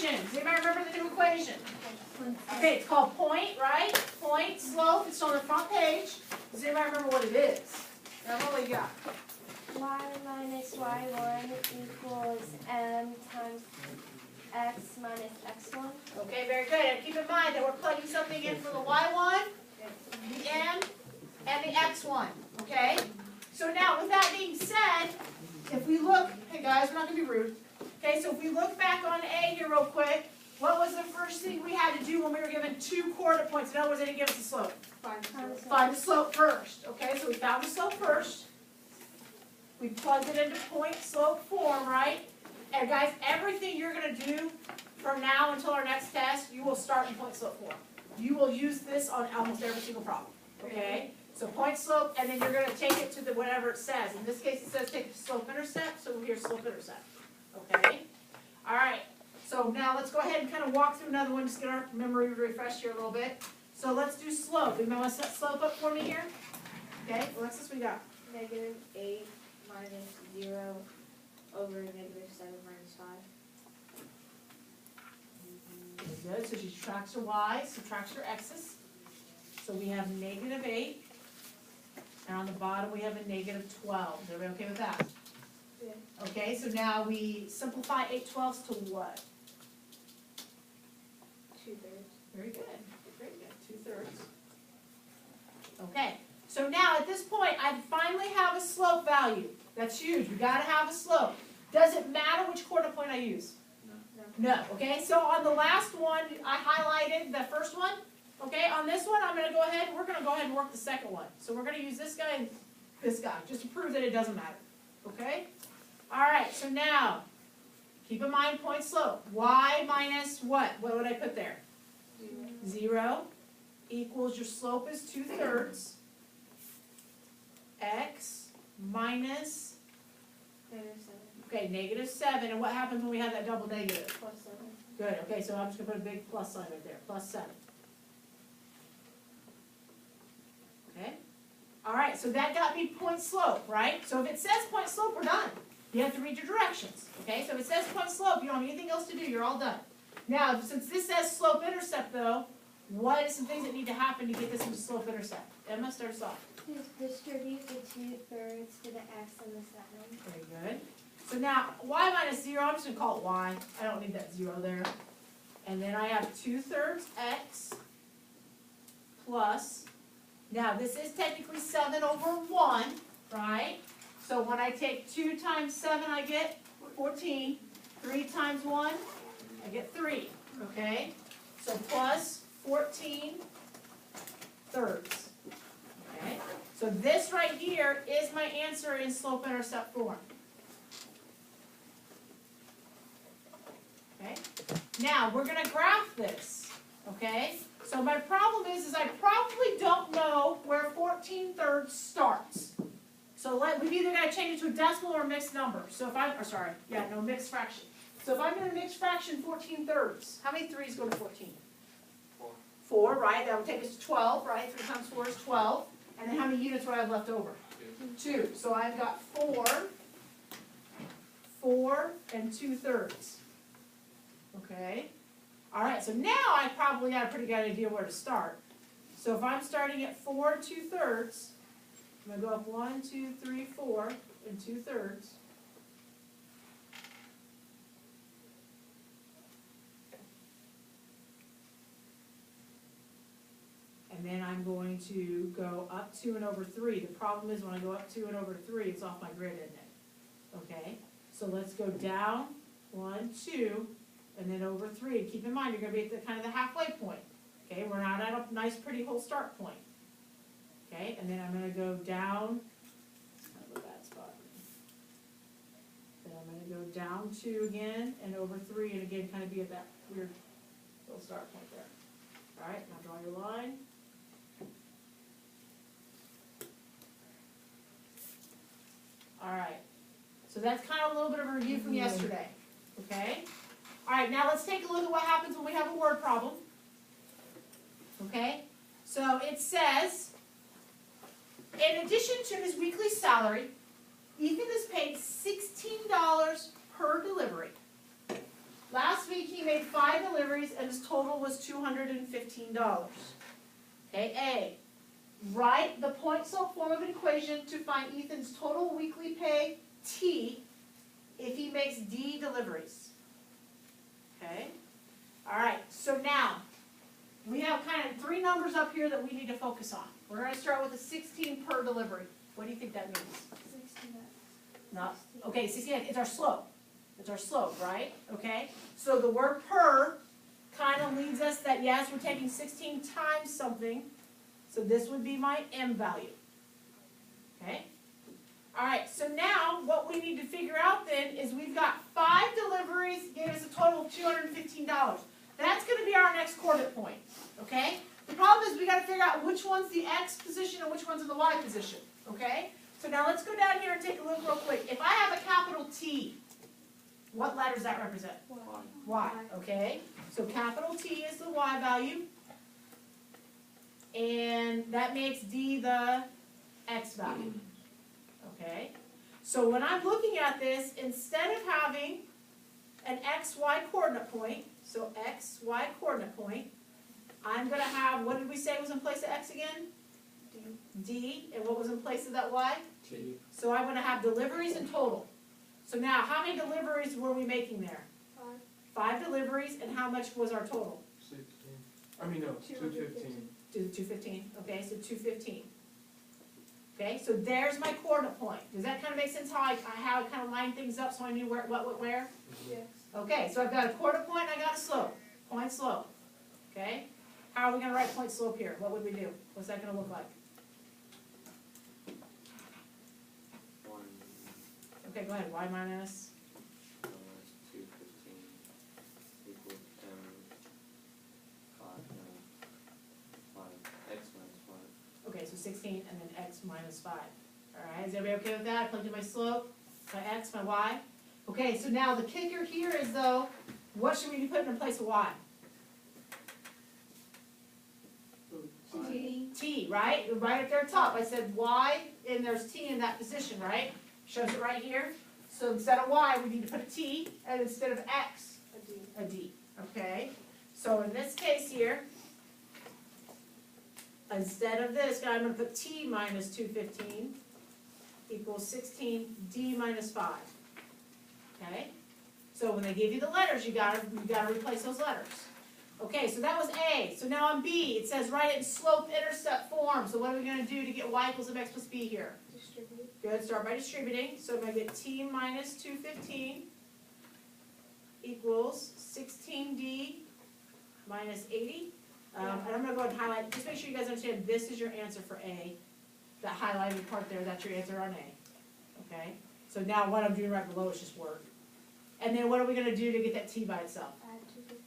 equation. Does anybody remember the new equation? Okay, it's called point, right? Point, slope, it's on the front page. Does anybody remember what it is? Now, what we got? Y minus y1 equals m times x minus x1. Okay, very good. And keep in mind that we're plugging something in for the y1, the m, and the x1. Okay? So now, with that being said, if we look, hey guys, we're not going to be rude. Okay, so if we look back on A here real quick, what was the first thing we had to do when we were given 2 coordinate points? In other words, they didn't give us the slope. Find the slope first. Okay, so we found the slope first. We plugged it into point slope form, right? And guys, everything you're going to do from now until our next test, you will start in point slope form. You will use this on almost every single problem. Okay? So point slope, and then you're going to take it to the whatever it says. In this case, it says take the slope intercept, so here's slope intercept. Okay? All right. So now let's go ahead and kind of walk through another one, just get our memory refreshed here a little bit. So let's do slope. Anybody want to set slope up for me here? Okay, Alexis, we got? Negative 8 minus 0 over negative 7 minus 5. Very good. So she subtracts her y's, subtracts her x's. So we have negative 8. And on the bottom we have a negative 12. Is everybody okay with that? Yeah. Okay, so now we simplify 8/12 to what? 2/3. Very good. Very good. 2/3. Okay. So now at this point, I finally have a slope value. That's huge. We got to have a slope. Does it matter which coordinate point I use? No. Okay. So on the last one, I highlighted the first one. Okay. On this one, I'm going to go ahead. We're going to go ahead and work the second one. So we're going to use this guy and this guy just to prove that it doesn't matter. Okay. All right. So now, keep in mind point slope. Y minus what? What would I put there? 0 equals your slope is 2/3. X minus, Negative 7. okay, negative 7. And what happens when we have that double negative? Plus 7. Good. Okay, so I'm just going to put a big plus sign right there. Plus 7. Okay. All right, so that got me point slope, right? So if it says point slope, we're done. You have to read your directions. Okay, so if it says point slope, you don't have anything else to do. You're all done. Now, since this says slope intercept, though, what are some things that need to happen to get this into slope intercept? Emma, start us off. Just distribute the 2/3 to the x and the 7. Very good. So now, y minus 0, I'm just going to call it y. I don't need that 0 there. And then I have 2/3 x plus, now this is technically 7 over 1, right? So when I take 2 times 7, I get 14. 3 times 1, I get 3, okay? So plus 14 thirds, okay? So this right here is my answer in slope intercept form. Okay? Now, we're going to graph this, okay? So my problem is I probably don't know where 14/3 starts. So we've either got to change it to a decimal or a mixed number. So if I'm, mixed fraction. So if I'm in a mixed fraction, 14/3, how many 3's go to 14? 4, right? That would take us to 12, right? 3 times 4 is 12. And then how many units would I have left over? 2. So I've got 4 and 2/3. Okay? All right, so now I probably got a pretty good idea where to start. So if I'm starting at 4 2/3, I'm going to go up 1, 2, 3, 4 and 2/3. And then I'm going to go up 2 and over 3. The problem is when I go up 2 and over 3, it's off my grid, isn't it? Okay, so let's go down 1, 2, and then over 3. Keep in mind, you're going to be at the kind of the halfway point. Okay, we're not at a nice, pretty whole start point. Okay, and then I'm going to go down. Kind of a bad spot. Then I'm going to go down 2 again, and over 3, and again, kind of be at that weird little start point there. All right, now draw your line. All right, so that's kind of a little bit of a review from yesterday, okay? All right, now let's take a look at what happens when we have a word problem, okay? So it says, in addition to his weekly salary, Ethan is paid $16 per delivery. Last week he made made 5 deliveries and his total was $215. Okay, A. Write the point slope form of an equation to find Ethan's total weekly pay, T, if he makes D deliveries. Okay? Alright, so now, we have kind of 3 numbers up here that we need to focus on. We're going to start with a 16 per delivery. What do you think that means? 16. Not, okay, 16, it's our slope. It's our slope, right? Okay? So the word per kind of leads us that yes, we're taking 16 times something. So this would be my M value. Okay? Alright, so now what we need to figure out then is we've got 5 deliveries, gave us a total of $215. That's going to be our next coordinate point. Okay? The problem is we got to figure out which one's the X position and which one's in the Y position. Okay? So now let's go down here and take a look real quick. If I have a capital T, what letter does that represent? Y. Okay? So capital T is the Y value. And that makes D the X value. Okay? So when I'm looking at this, instead of having an XY coordinate point, so XY coordinate point, I'm going to have, what did we say was in place of X again? D. And what was in place of that Y? T. So I'm going to have deliveries in total. So now, how many deliveries were we making there? 5 deliveries, and how much was our total? 16. I mean, no, 215. 215. Okay, so 215. Okay, so there's my coordinate point. Does that kind of make sense how I kind of line things up so I knew what went where? Yes. Okay, so I've got a coordinate point and I got a slope. Point slope. Okay? How are we going to write point slope here? What would we do? What's that going to look like? 1 Okay, go ahead. Y minus. 215 equals 5 x minus 5. Okay, so 16 and then x minus 5. Alright, is everybody okay with that? I plugged in my slope, my x, my y. Okay, so now the kicker here is though, what should we be putting in place of y? T. T, right? Right up there at top. I said y, and there's t in that position, right? Shows it right here. So instead of y, we need to put a t, and instead of x, a d. Okay? So in this case here, instead of this guy, I'm going to put t minus 215 equals 16 d minus 5. Okay? So when they give you the letters, you gotta replace those letters. Okay, so that was A. So now on B, it says write it in slope-intercept form. So what are we going to do to get y equals of x plus b here? Distribute. Good, start by distributing. So I'm going to get t minus 215 equals 16d minus 80. And I'm going to go ahead and highlight, just make sure you guys understand this is your answer for A. That highlighted part there, that's your answer on A. Okay? So now what I'm doing right below is just work. And then what are we going to do to get that t by itself? Add 215.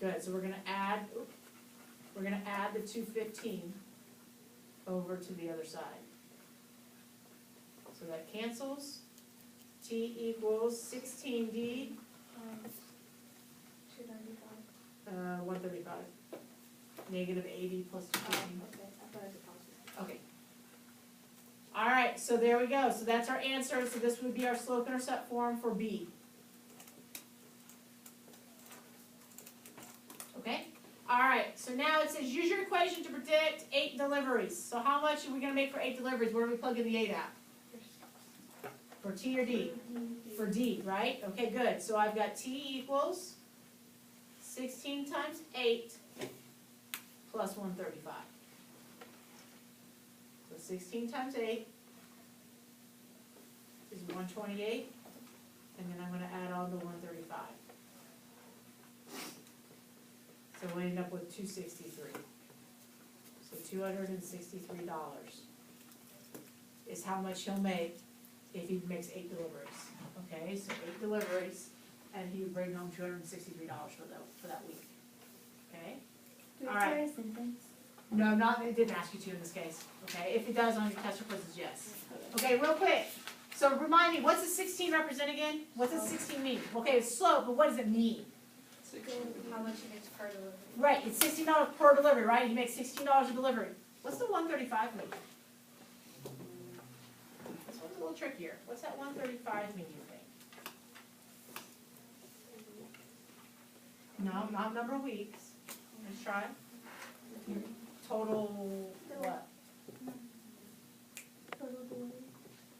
Good, so we're going to add the 215 over to the other side. So that cancels. T equals 16d, 295. 135. Negative 80 plus 215. Okay, I thought it was a positive. Okay. All right, so there we go. So that's our answer. So this would be our slope-intercept form for B. Okay? All right, so now it says use your equation to predict 8 deliveries. So how much are we going to make for 8 deliveries? Where do we plug in the 8 at? For T or D? For D, right? Okay, good. So I've got T equals 16 times 8 plus 135. So 16 times 8 is 128, and then I'm going to add on the 135. So we end up with 263. So $263 is how much he'll make if he makes 8 deliveries. Okay, so 8 deliveries, and he would bring home $263 for that week. Okay? Do All right. a sentence? No, not, it didn't ask you to in this case. Okay, if it does on your test reports, it's yes. Okay, real quick. So remind me, what's the 16 represent again? What's the 16 mean? Okay, it's slope, but what does it mean? 16. How much it is per delivery? Right, it's $16 per delivery, right? He makes $16 a delivery. What's the 135 mean? This one's a little trickier. What's that 135 mean, you think? No, not number of weeks. Let's try. Total, what?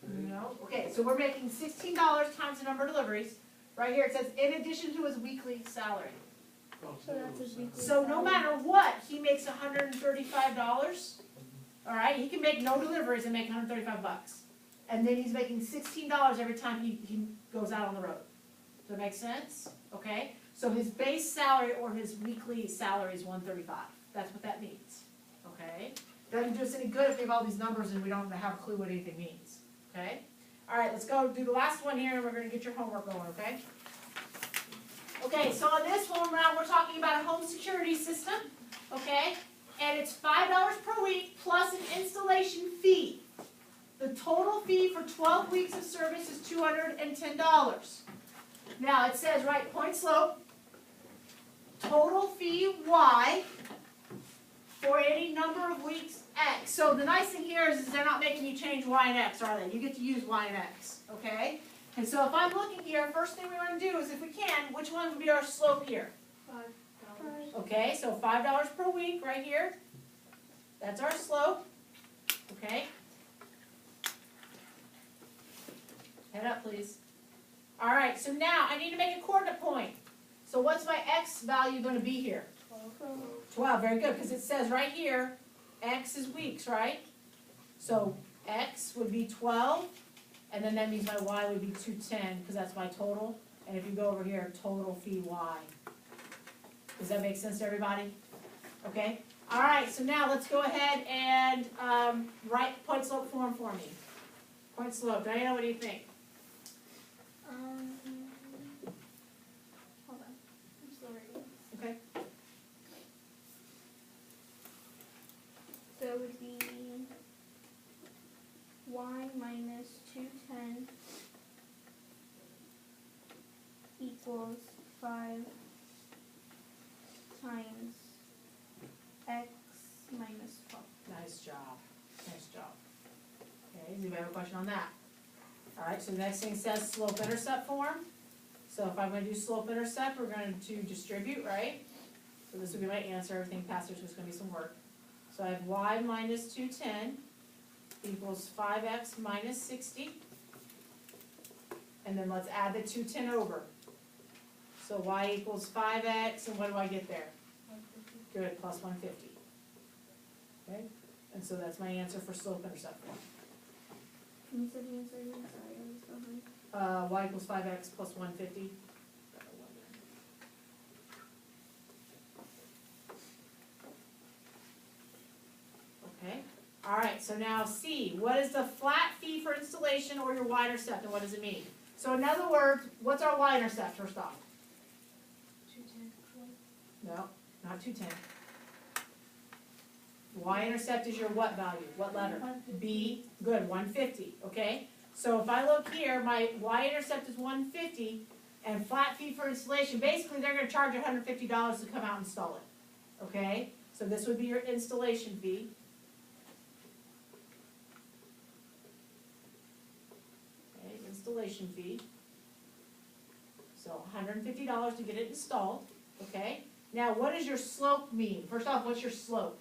No, okay, so we're making $16 times the number of deliveries. Right here, it says, in addition to his weekly salary. So that's his weekly So no salary. matter what, he makes $135. All right, he can make no deliveries and make $135. And then he's making $16 every time he goes out on the road. Does that make sense? Okay, so his base salary or his weekly salary is $135. That's what that means. Okay, doesn't do us any good if we have all these numbers and we don't have a clue what anything means. Okay, all right, let's go do the last one here, and we're going to get your homework going. Okay. Okay, so on this one round, we're talking about a home security system. Okay, and it's $5 per week plus an installation fee. The total fee for 12 weeks of service is $210. Now it says, right, point slope, total fee Y for any number of weeks X. So the nice thing here is they're not making you change Y and X, are they? You get to use Y and X, okay? And so if I'm looking here, first thing we want to do is, if we can, which one would be our slope here? $5. Okay, so $5 per week right here. That's our slope, okay? Head up, please. All right, so now I need to make a coordinate point. So what's my X value going to be here? 12, very good, because it says right here, X is weeks, right? So X would be 12, and then that means my Y would be 210, because that's my total. And if you go over here, total fee Y. Does that make sense to everybody? Okay? All right, so now let's go ahead and write point slope form for me. Point slope, Diana, what do you think? Hold on. I'm still writing. Okay. So it would be y minus 210 equals 5 times x minus 12. Nice job. Nice job. Okay, does anybody have a question on that? All right, so the next thing says slope intercept form. So if I'm going to do slope intercept, we're going to distribute, right? So this would be my answer. Everything past this was going to be some work. So I have y minus 210 equals 5x minus 60. And then let's add the 210 over. So y equals 5x, and what do I get there? Good, plus 150. Okay, and so that's my answer for slope intercept form. Can you say the answer again? Sorry, I was behind. Y equals 5x plus 150. Okay, all right, so now C, what is the flat fee for installation or your y-intercept, and what does it mean? So in other words, what's our y-intercept first off? 210. No, not 210. Y-intercept is your what value? What letter? 150. B, good, 150, okay? So if I look here, my y-intercept is 150, and flat fee for installation, basically they're gonna charge you $150 to come out and install it, okay? So this would be your installation fee. Okay, installation fee. So $150 to get it installed, okay? Now, what does your slope mean? First off, what's your slope?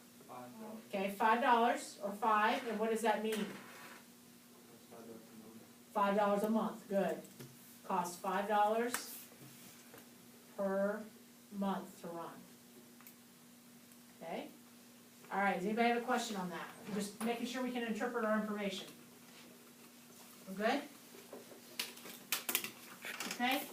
Okay, $5 or 5, and what does that mean? $5 a month, good. Costs $5 per month to run. Okay? All right, does anybody have a question on that? I'm just making sure we can interpret our information. We're good? Okay?